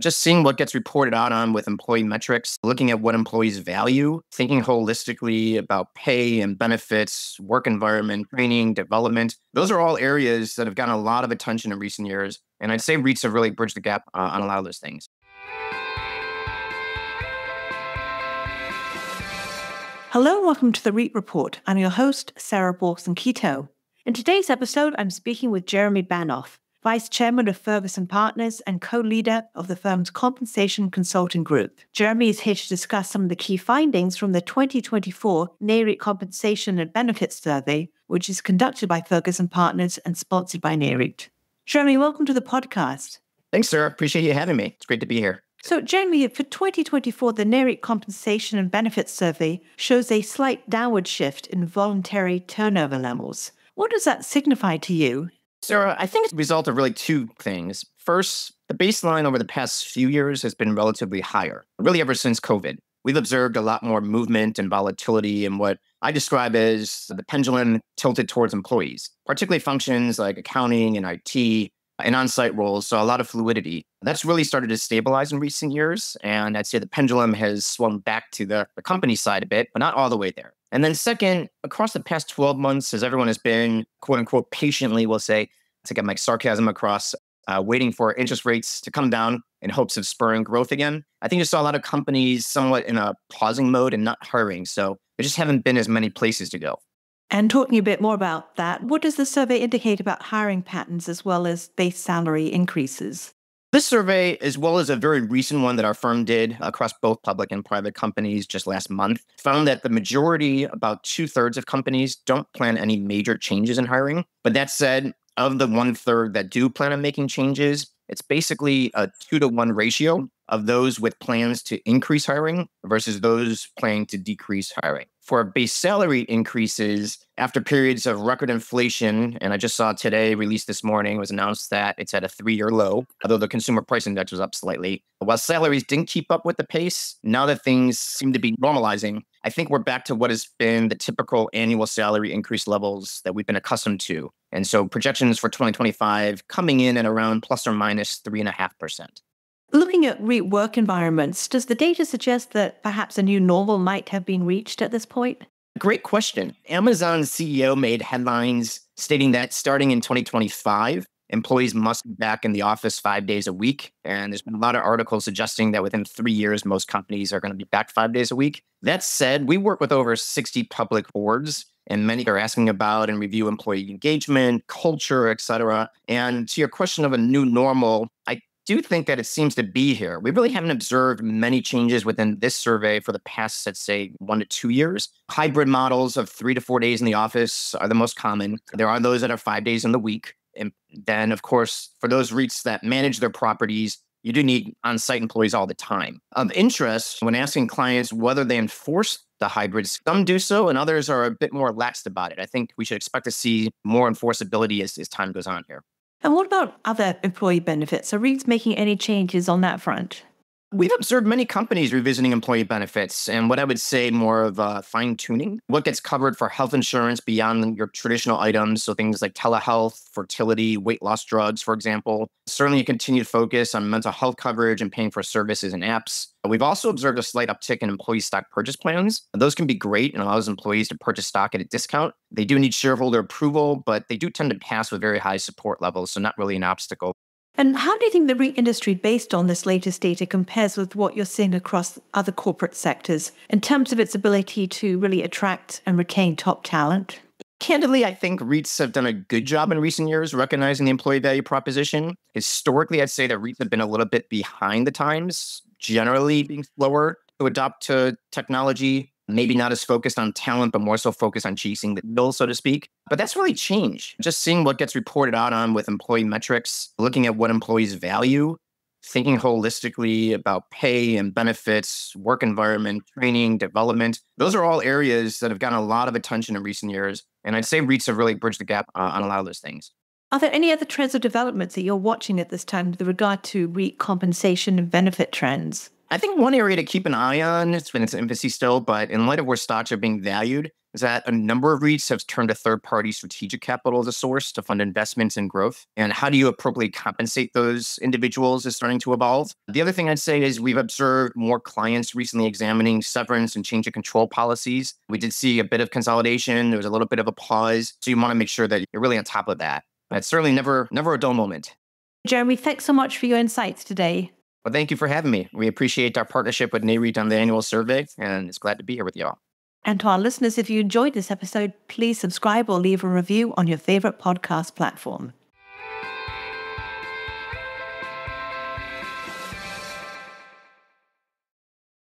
Just seeing what gets reported out on with employee metrics, looking at what employees value, thinking holistically about pay and benefits, work environment, training, development. Those are all areas that have gotten a lot of attention in recent years. And I'd say REITs have really bridged the gap on a lot of those things. Hello and welcome to the REIT Report. I'm your host, Sarah Borson-Keto. In today's episode, I'm speaking with Jeremy Banoff, Vice Chairman of Ferguson Partners and co-leader of the firm's Compensation Consulting Group. Jeremy is here to discuss some of the key findings from the 2024 Nareit Compensation and Benefits Survey, which is conducted by Ferguson Partners and sponsored by Nareit. Jeremy, welcome to the podcast. Thanks, Sarah. Appreciate you having me. It's great to be here. So, Jeremy, for 2024, the Nareit Compensation and Benefits Survey shows a slight downward shift in voluntary turnover levels. What does that signify to you? Sarah, I think it's a result of really two things. First, the baseline over the past few years has been relatively higher, really ever since COVID. We've observed a lot more movement and volatility in what I describe as the pendulum tilted towards employees, particularly functions like accounting and IT and on-site roles, so a lot of fluidity. That's really started to stabilize in recent years, and I'd say the pendulum has swung back to the company side a bit, but not all the way there. And then second, across the past 12 months, as everyone has been, quote unquote, patiently, we'll say, to get my sarcasm across, waiting for interest rates to come down in hopes of spurring growth again, I think you saw a lot of companies somewhat in a pausing mode and not hiring. So there just haven't been as many places to go. And talking a bit more about that, what does the survey indicate about hiring patterns as well as base salary increases? This survey, as well as a very recent one that our firm did across both public and private companies just last month, found that the majority, about 2/3 of companies, don't plan any major changes in hiring. But that said, of the 1/3 that do plan on making changes, it's basically a 2-to-1 ratio of those with plans to increase hiring versus those planning to decrease hiring. For base salary increases, after periods of record inflation, and I just saw today, released this morning, it was announced that it's at a 3-year low, although the consumer price index was up slightly. While salaries didn't keep up with the pace, now that things seem to be normalizing, I think we're back to what has been the typical annual salary increase levels that we've been accustomed to. And so projections for 2025 coming in at around plus or minus 3.5%. Looking at REIT work environments, does the data suggest that perhaps a new normal might have been reached at this point? Great question. Amazon's CEO made headlines stating that starting in 2025, employees must be back in the office 5 days a week. And there's been a lot of articles suggesting that within 3 years, most companies are going to be back 5 days a week. That said, we work with over 60 public boards, and many are asking about and review employee engagement, culture, et cetera. And to your question of a new normal, I do think that it seems to be here. We really haven't observed many changes within this survey for the past, let's say, 1 to 2 years. Hybrid models of 3 to 4 days in the office are the most common. There are those that are 5 days in the week. And then, of course, for those REITs that manage their properties, you do need on-site employees all the time. Of interest, when asking clients whether they enforce the hybrids, some do so and others are a bit more laxed about it. I think we should expect to see more enforceability as time goes on here. And what about other employee benefits? Are REITs making any changes on that front? We've observed many companies revisiting employee benefits and what I would say more of fine-tuning. What gets covered for health insurance beyond your traditional items, so things like telehealth, fertility, weight loss drugs, for example. Certainly a continued focus on mental health coverage and paying for services and apps. We've also observed a slight uptick in employee stock purchase plans. Those can be great and allows employees to purchase stock at a discount. They do need shareholder approval, but they do tend to pass with very high support levels, so not really an obstacle. And how do you think the REIT industry, based on this latest data, compares with what you're seeing across other corporate sectors in terms of its ability to really attract and retain top talent? Candidly, I think REITs have done a good job in recent years recognizing the employee value proposition. Historically, I'd say that REITs have been a little bit behind the times, generally being slower to adopt to technology, maybe not as focused on talent, but more so focused on chasing the deal, so to speak. But that's really changed. Just seeing what gets reported out on with employee metrics, looking at what employees value, thinking holistically about pay and benefits, work environment, training, development. Those are all areas that have gotten a lot of attention in recent years. And I'd say REITs have really bridged the gap on a lot of those things. Are there any other trends or developments that you're watching at this time with regard to REIT compensation and benefit trends? I think one area to keep an eye on, it's been its infancy still, but in light of where stocks are being valued, is that a number of REITs have turned to third-party strategic capital as a source to fund investments and growth. And how do you appropriately compensate those individuals is starting to evolve. The other thing I'd say is we've observed more clients recently examining severance and change of control policies. We did see a bit of consolidation. There was a little bit of a pause. So you want to make sure that you're really on top of that. But it's certainly never a dull moment. Jeremy, thanks so much for your insights today. Well, thank you for having me. We appreciate our partnership with Nareit on the annual survey, and it's glad to be here with y'all. And to our listeners, if you enjoyed this episode, please subscribe or leave a review on your favorite podcast platform.